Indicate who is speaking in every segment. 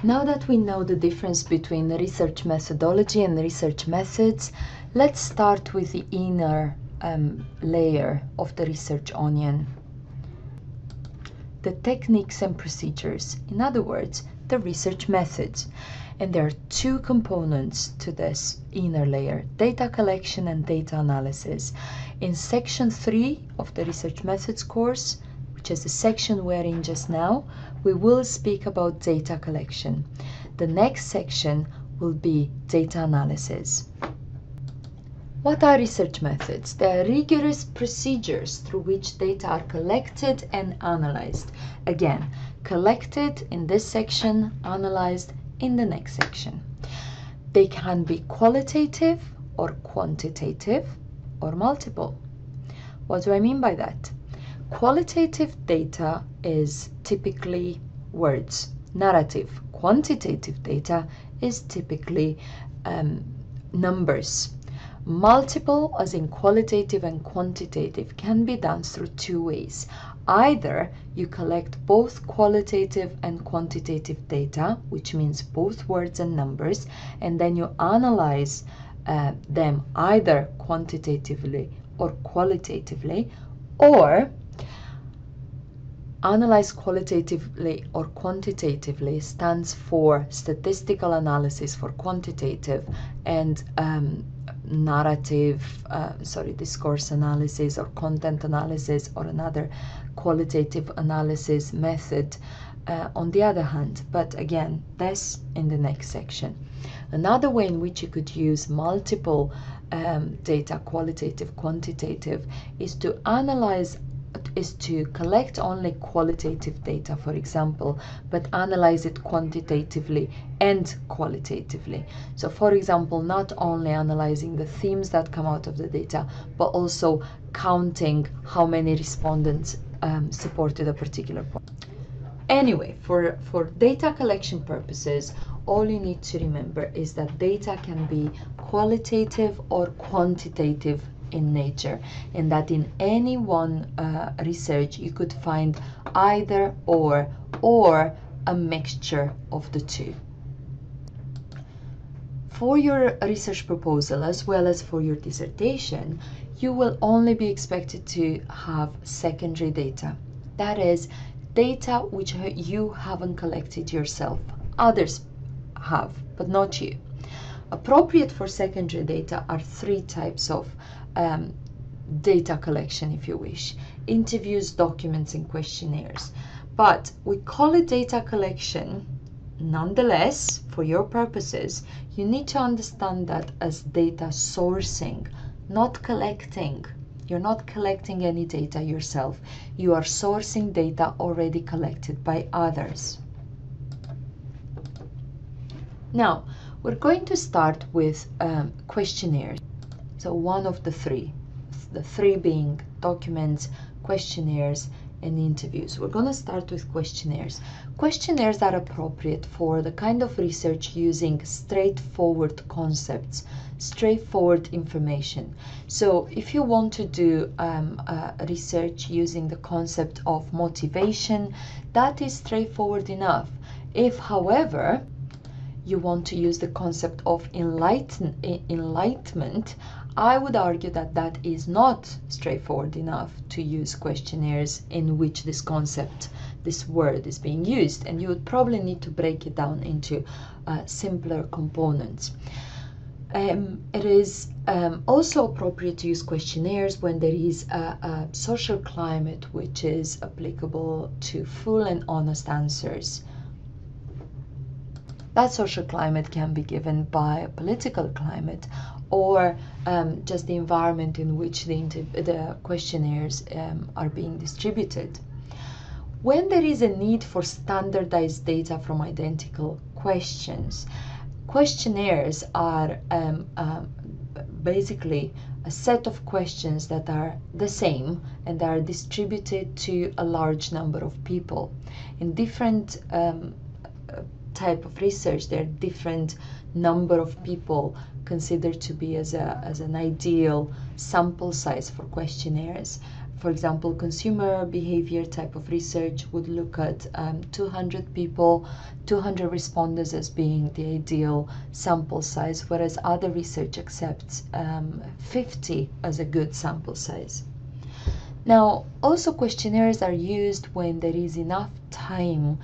Speaker 1: Now that we know the difference between research methodology and research methods, let's start with the inner layer of the research onion. The techniques and procedures, in other words, the research methods. And there are two components to this inner layer, data collection and data analysis. In section 3 of the research methods course, which is the section we're in just now, we will speak about data collection. The next section will be data analysis. What are research methods? They are rigorous procedures through which data are collected and analyzed. Again, collected in this section, analyzed in the next section. They can be qualitative or quantitative or multiple. What do I mean by that? Qualitative data is typically words, narrative. Quantitative data is typically numbers. Multiple, as in qualitative and quantitative, can be done through two ways. Either you collect both qualitative and quantitative data, which means both words and numbers, and then you analyze them either quantitatively or qualitatively, or analyze qualitatively or quantitatively stands for statistical analysis for quantitative, and discourse analysis or content analysis or another qualitative analysis method on the other hand. But again, this in the next section. Another way in which you could use multiple data, qualitative, quantitative, is to collect only qualitative data, for example, but analyze it quantitatively and qualitatively. So, for example, not only analyzing the themes that come out of the data, but also counting how many respondents supported a particular point. Anyway, for data collection purposes, all you need to remember is that data can be qualitative or quantitative in nature, and that in any one research you could find either or a mixture of the two. For your research proposal as well as for your dissertation, you will only be expected to have secondary data. That is, data which you haven't collected yourself. Others have, but not you. Appropriate for secondary data are three types of data collection, if you wish: interviews, documents, and questionnaires. But we call it data collection. Nonetheless, for your purposes, you need to understand that as data sourcing, not collecting. You're not collecting any data yourself. You are sourcing data already collected by others. Now, we're going to start with questionnaires. So one of the three being documents, questionnaires, and interviews. We're going to start with questionnaires. Questionnaires are appropriate for the kind of research using straightforward concepts, straightforward information. So if you want to do research using the concept of motivation, that is straightforward enough. If, however, you want to use the concept of enlightenment, I would argue that that is not straightforward enough to use questionnaires in which this concept, this word is being used, and you would probably need to break it down into simpler components. It is also appropriate to use questionnaires when there is a social climate which is applicable to full and honest answers. That social climate can be given by a political climate, or just the environment in which the questionnaires are being distributed. When there is a need for standardized data from identical questions, questionnaires are basically a set of questions that are the same and are distributed to a large number of people. In different type of research, there are different number of people considered to be as an ideal sample size for questionnaires. For example, consumer behavior type of research would look at 200 people, 200 respondents as being the ideal sample size, whereas other research accepts 50 as a good sample size. Now, also questionnaires are used when there is enough time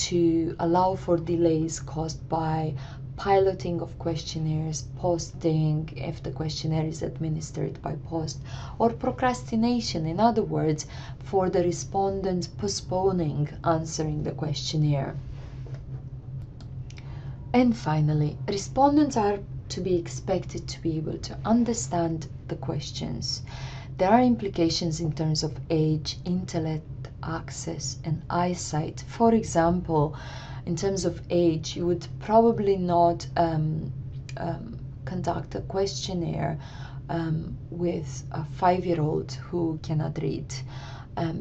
Speaker 1: to allow for delays caused by piloting of questionnaires, posting if the questionnaire is administered by post, or procrastination, in other words, for the respondent postponing answering the questionnaire. And finally, respondents are to be expected to be able to understand the questions. There are implications in terms of age, intellect, access, and eyesight. For example, in terms of age, you would probably not conduct a questionnaire with a 5-year-old who cannot read,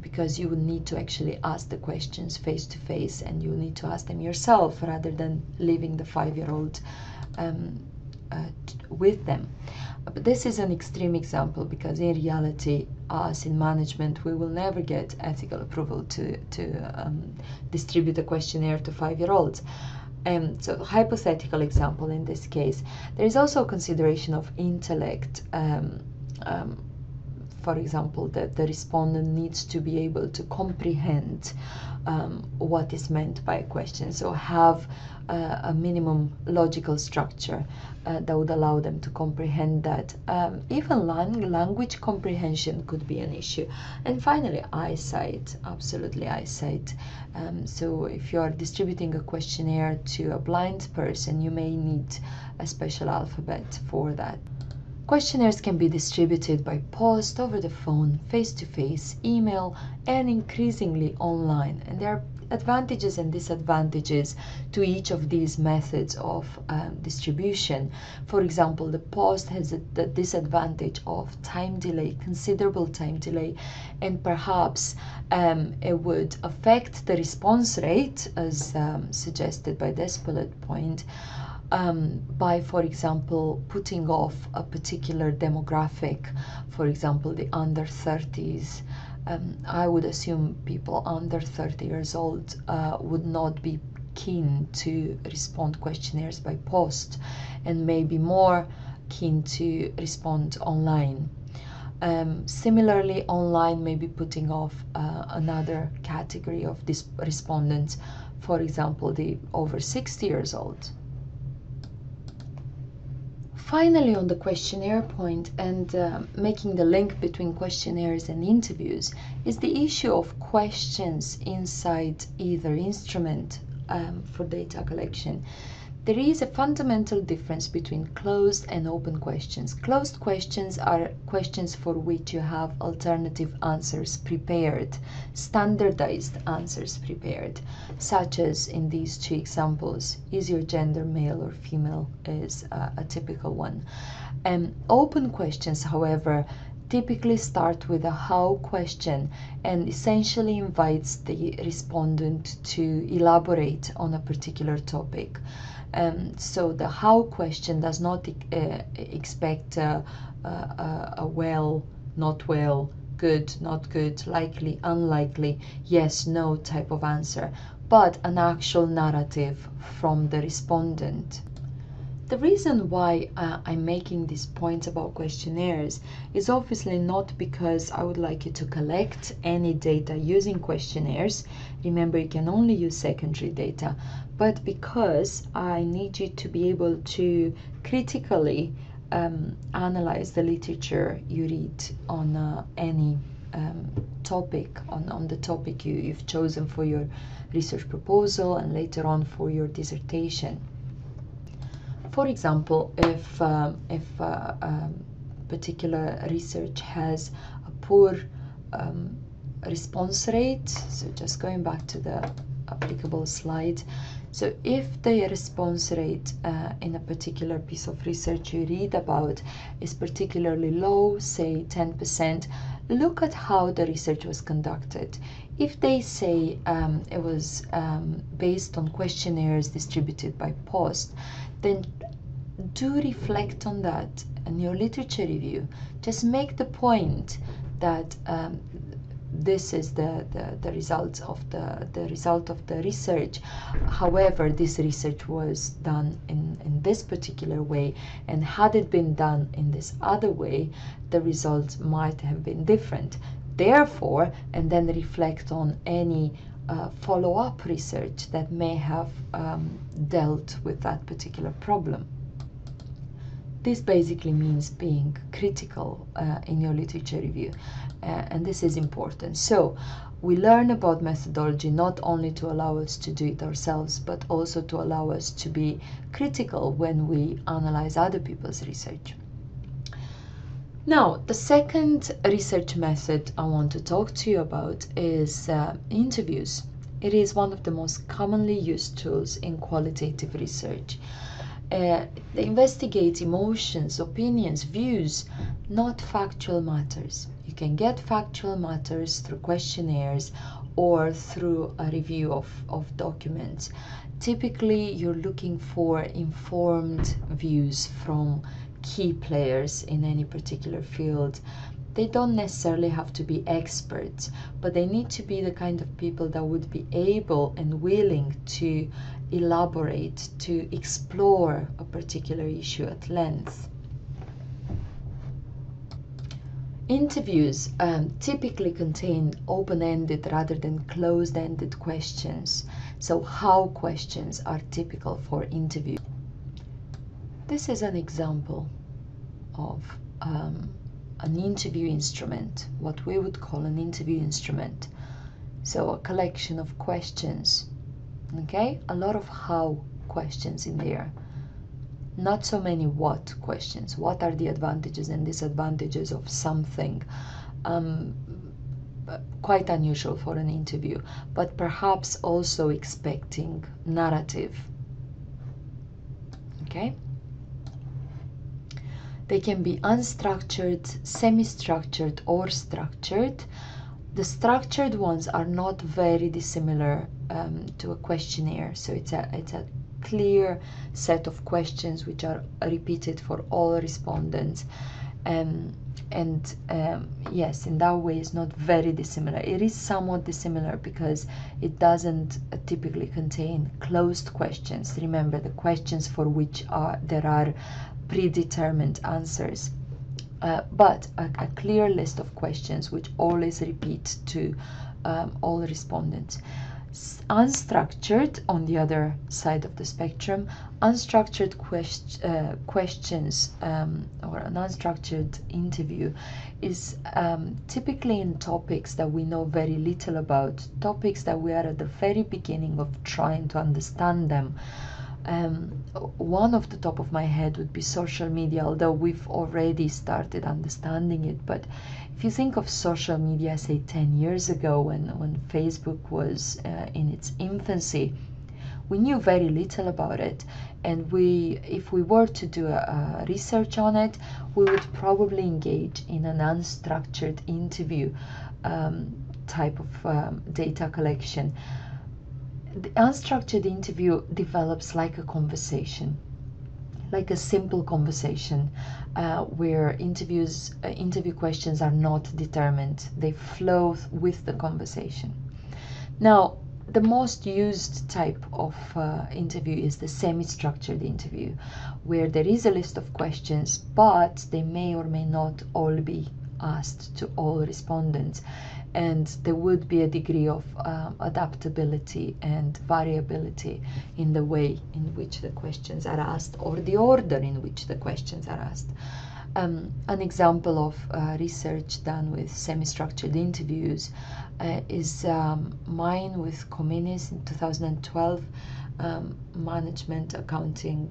Speaker 1: because you would need to actually ask the questions face to face, and you need to ask them yourself rather than leaving the 5-year-old with them. But this is an extreme example, because in reality, us in management, we will never get ethical approval to distribute a questionnaire to 5-year-olds. So hypothetical example in this case. There is also a consideration of intellect. For example, that the respondent needs to be able to comprehend what is meant by a question, so have a minimum logical structure that would allow them to comprehend that. Even language comprehension could be an issue. And finally, eyesight, absolutely eyesight. So if you are distributing a questionnaire to a blind person, you may need a special alphabet for that. Questionnaires can be distributed by post, over the phone, face-to-face, email, and increasingly online. And there are advantages and disadvantages to each of these methods of distribution. For example, the post has the disadvantage of time delay, considerable time delay, and perhaps it would affect the response rate, as suggested by this bullet point, by, for example, putting off a particular demographic, for example, the under 30s. I would assume people under 30 years old would not be keen to respond questionnaires by post, and maybe more keen to respond online. Similarly, online may be putting off another category of respondents, for example, the over 60 years old. Finally, on the questionnaire point, and making the link between questionnaires and interviews, is the issue of questions inside either instrument for data collection. There is a fundamental difference between closed and open questions. Closed questions are questions for which you have alternative answers prepared, standardized answers prepared, such as in these two examples. Is your gender male or female is a typical one. Open questions, however, typically start with a how question and essentially invites the respondent to elaborate on a particular topic. So the how question does not expect a well, not well, good, not good, likely, unlikely, yes, no type of answer, but an actual narrative from the respondent. The reason why I'm making this point about questionnaires is obviously not because I would like you to collect any data using questionnaires. Remember, you can only use secondary data, but because I need you to be able to critically analyze the literature you read on any topic, on the topic you've chosen for your research proposal and later on for your dissertation. For example, if particular research has a poor response rate, so just going back to the applicable slide, so if the response rate in a particular piece of research you read about is particularly low, say 10%, look at how the research was conducted. If they say it was based on questionnaires distributed by post, then do reflect on that in your literature review. Just make the point that this is the result of the research. However, this research was done in this particular way, and had it been done in this other way, the results might have been different. Therefore, and then reflect on any follow-up research that may have dealt with that particular problem. This basically means being critical in your literature review, and this is important. So we learn about methodology not only to allow us to do it ourselves, but also to allow us to be critical when we analyze other people's research. Now, the second research method I want to talk to you about is interviews. It is one of the most commonly used tools in qualitative research. They investigate emotions, opinions, views, not factual matters. You can get factual matters through questionnaires or through a review of documents. Typically, you're looking for informed views from key players in any particular field. They don't necessarily have to be experts, but they need to be the kind of people that would be able and willing to elaborate, to explore a particular issue at length. Interviews typically contain open-ended rather than closed-ended questions. So how questions are typical for interviews. This is an example of an interview instrument, what we would call an interview instrument. So a collection of questions, okay? A lot of how questions in there. Not so many what questions. What are the advantages and disadvantages of something? Quite unusual for an interview, but perhaps also expecting narrative, okay? They can be unstructured, semi-structured, or structured. The structured ones are not very dissimilar to a questionnaire. So it's a clear set of questions which are repeated for all respondents. Yes, in that way it's not very dissimilar. It is somewhat dissimilar because it doesn't typically contain closed questions. Remember, the questions for which there are predetermined answers, but a clear list of questions which always repeat to all respondents. Unstructured, on the other side of the spectrum, unstructured questions or an unstructured interview is typically in topics that we know very little about, topics that we are at the very beginning of trying to understand them. One off the top of my head would be social media, although we've already started understanding it. But if you think of social media, say 10 years ago, when Facebook was in its infancy, we knew very little about it, and if we were to do a research on it, we would probably engage in an unstructured interview type of data collection. The unstructured interview develops like a conversation, like a simple conversation, where interview questions are not determined. They flow with the conversation. Now, the most used type of interview is the semi-structured interview, where there is a list of questions, but they may or may not all be asked to all respondents. And there would be a degree of adaptability and variability in the way in which the questions are asked, or the order in which the questions are asked. An example of research done with semi-structured interviews is mine with Communis in 2012, management accounting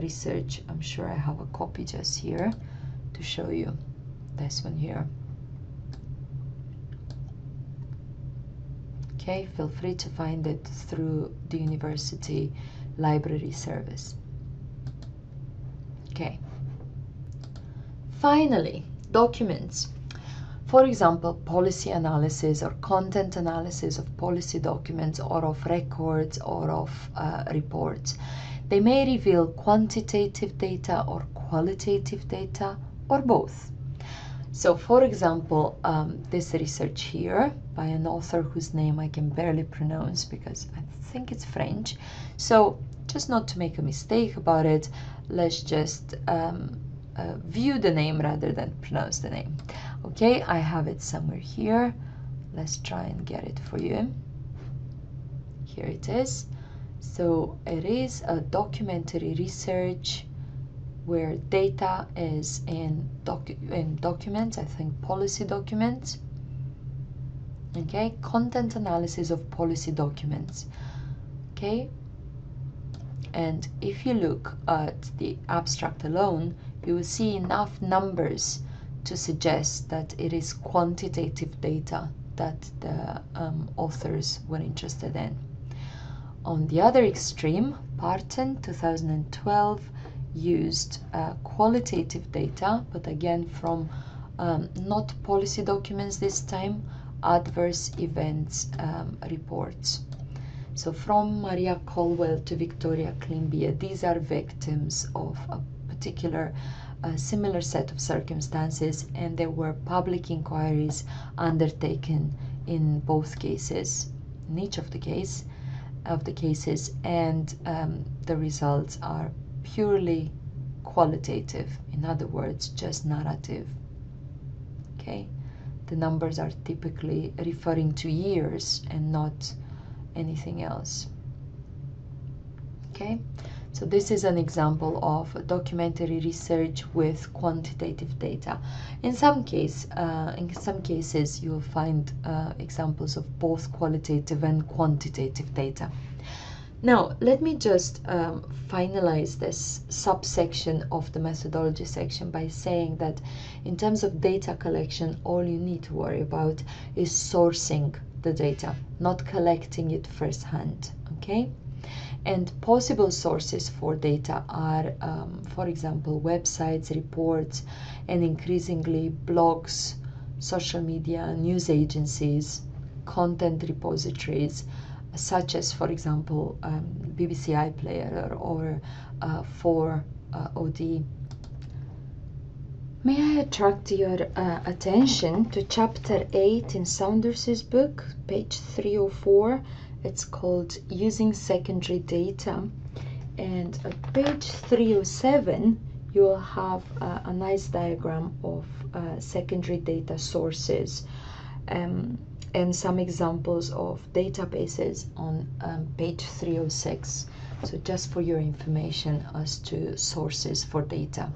Speaker 1: research. I'm sure I have a copy just here to show you. This one here. Okay, feel free to find it through the university library service. Okay. Finally, documents. For example, policy analysis or content analysis of policy documents or of records or of reports. They may reveal quantitative data or qualitative data or both. So for example, this research here by an author whose name I can barely pronounce because I think it's French. So just not to make a mistake about it, let's just view the name rather than pronounce the name. Okay, I have it somewhere here. Let's try and get it for you. Here it is. So it is a documentary research where data is in documents, I think policy documents. Okay, content analysis of policy documents. Okay, and if you look at the abstract alone, you will see enough numbers to suggest that it is quantitative data that the authors were interested in. On the other extreme, Parton 2012 used qualitative data, but again from not policy documents this time, adverse events reports. So from Maria Colwell to Victoria Klimbia, these are victims of a particular similar set of circumstances, and there were public inquiries undertaken in both cases, in each of the cases, and the results are purely qualitative, in other words, just narrative. Okay, the numbers are typically referring to years and not anything else. Okay, so this is an example of documentary research with quantitative data. In some cases you'll find examples of both qualitative and quantitative data. Now, let me just finalize this subsection of the methodology section by saying that in terms of data collection, all you need to worry about is sourcing the data, not collecting it firsthand, okay? And possible sources for data are, for example, websites, reports, and increasingly blogs, social media, news agencies, content repositories, such as, for example, BBC iPlayer or 4OD. May I attract your attention to chapter 8 in Saunders's book, page 304. It's called Using Secondary Data. And at page 307, you will have a nice diagram of secondary data sources. And some examples of databases on page 306. So just for your information as to sources for data.